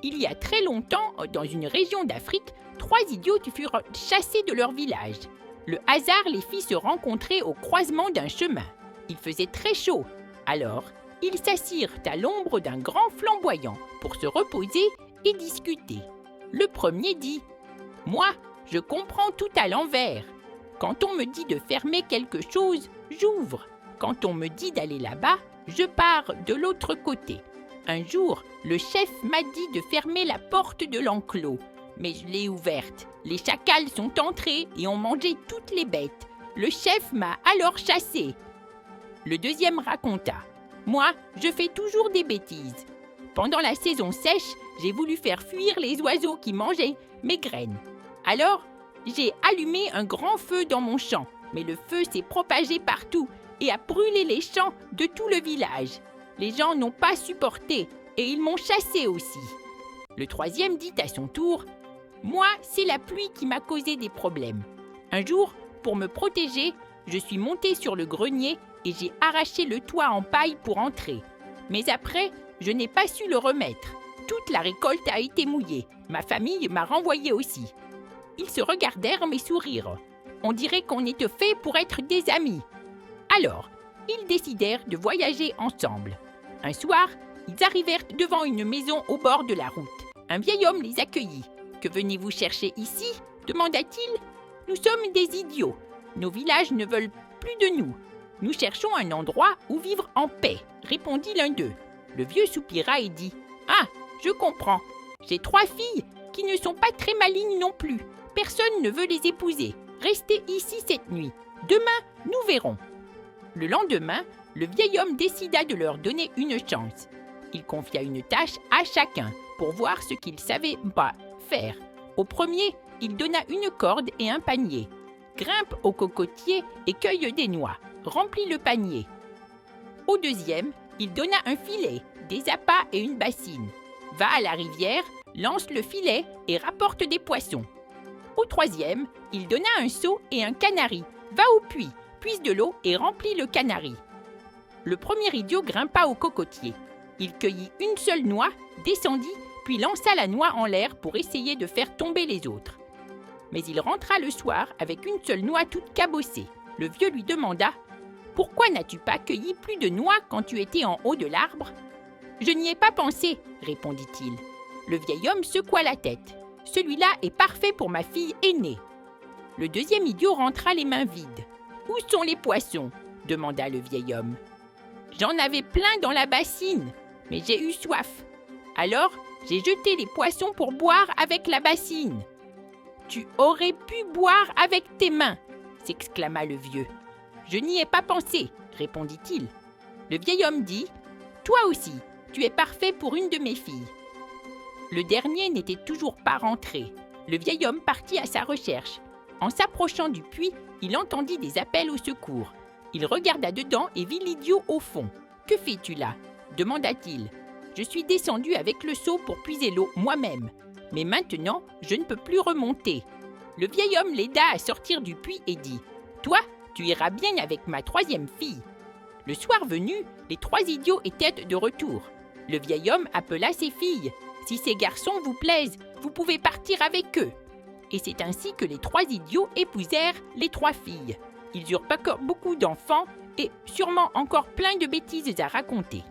Il y a très longtemps, dans une région d'Afrique, 3 idiots furent chassés de leur village. Le hasard les fit se rencontrer au croisement d'un chemin. Il faisait très chaud. Alors, ils s'assirent à l'ombre d'un grand flamboyant pour se reposer et discuter. Le premier dit « Moi, je comprends tout à l'envers. Quand on me dit de fermer quelque chose, j'ouvre. Quand on me dit d'aller là-bas, je pars de l'autre côté. Un jour, le chef m'a dit de fermer la porte de l'enclos, mais je l'ai ouverte. Les chacals sont entrés et ont mangé toutes les bêtes. Le chef m'a alors chassé. » Le deuxième raconta « Moi, je fais toujours des bêtises. Pendant la saison sèche, j'ai voulu faire fuir les oiseaux qui mangeaient mes graines. Alors, j'ai allumé un grand feu dans mon champ, mais le feu s'est propagé partout et a brûlé les champs de tout le village. Les gens n'ont pas supporté et ils m'ont chassé aussi. » Le troisième dit à son tour « Moi, c'est la pluie qui m'a causé des problèmes. Un jour, pour me protéger, je suis monté sur le grenier et j'ai arraché le toit en paille pour entrer. Mais après, je n'ai pas su le remettre. Toute la récolte a été mouillée. Ma famille m'a renvoyé aussi. » Ils se regardèrent mais sourirent. On dirait qu'on était fait pour être des amis. Alors, ils décidèrent de voyager ensemble. Un soir, ils arrivèrent devant une maison au bord de la route. Un vieil homme les accueillit. « Que venez-vous chercher ici ?» demanda-t-il. « Nous sommes des idiots. Nos villages ne veulent plus de nous. Nous cherchons un endroit où vivre en paix, » répondit l'un d'eux. Le vieux soupira et dit « Ah, je comprends. J'ai 3 filles qui ne sont pas très malignes non plus. Personne ne veut les épouser. Restez ici cette nuit. Demain, nous verrons. » Le lendemain, le vieil homme décida de leur donner une chance. Il confia une tâche à chacun pour voir ce qu'ils savaient pas faire. Au premier, il donna une corde et un panier. Grimpe au cocotier et cueille des noix. Remplis le panier. Au deuxième, il donna un filet, des appâts et une bassine. Va à la rivière, lance le filet et rapporte des poissons. Au troisième, il donna un seau et un canari. Va au puits, puise de l'eau et remplis le canari. Le premier idiot grimpa au cocotier. Il cueillit une seule noix, descendit, puis lança la noix en l'air pour essayer de faire tomber les autres. Mais il rentra le soir avec une seule noix toute cabossée. Le vieux lui demanda « Pourquoi n'as-tu pas cueilli plus de noix quand tu étais en haut de l'arbre ?»« Je n'y ai pas pensé, » répondit-il. Le vieil homme secoua la tête. « Celui-là est parfait pour ma fille aînée. » Le deuxième idiot rentra les mains vides. « Où sont les poissons ?» demanda le vieil homme. « J'en avais plein dans la bassine, mais j'ai eu soif. Alors, j'ai jeté les poissons pour boire avec la bassine. »« Tu aurais pu boire avec tes mains !» s'exclama le vieux. « Je n'y ai pas pensé, » répondit-il. Le vieil homme dit « Toi aussi, tu es parfait pour une de mes filles. » Le dernier n'était toujours pas rentré. Le vieil homme partit à sa recherche. En s'approchant du puits, il entendit des appels au secours. Il regarda dedans et vit l'idiot au fond. « Que fais-tu là ?» demanda-t-il. « Je suis descendu avec le seau pour puiser l'eau moi-même. Mais maintenant, je ne peux plus remonter. » Le vieil homme l'aida à sortir du puits et dit « Toi, tu iras bien avec ma 3e fille. » Le soir venu, les 3 idiots étaient de retour. Le vieil homme appela ses filles. « Si ces garçons vous plaisent, vous pouvez partir avec eux. » Et c'est ainsi que les 3 idiots épousèrent les 3 filles. Ils eurent pas beaucoup d'enfants et sûrement encore plein de bêtises à raconter.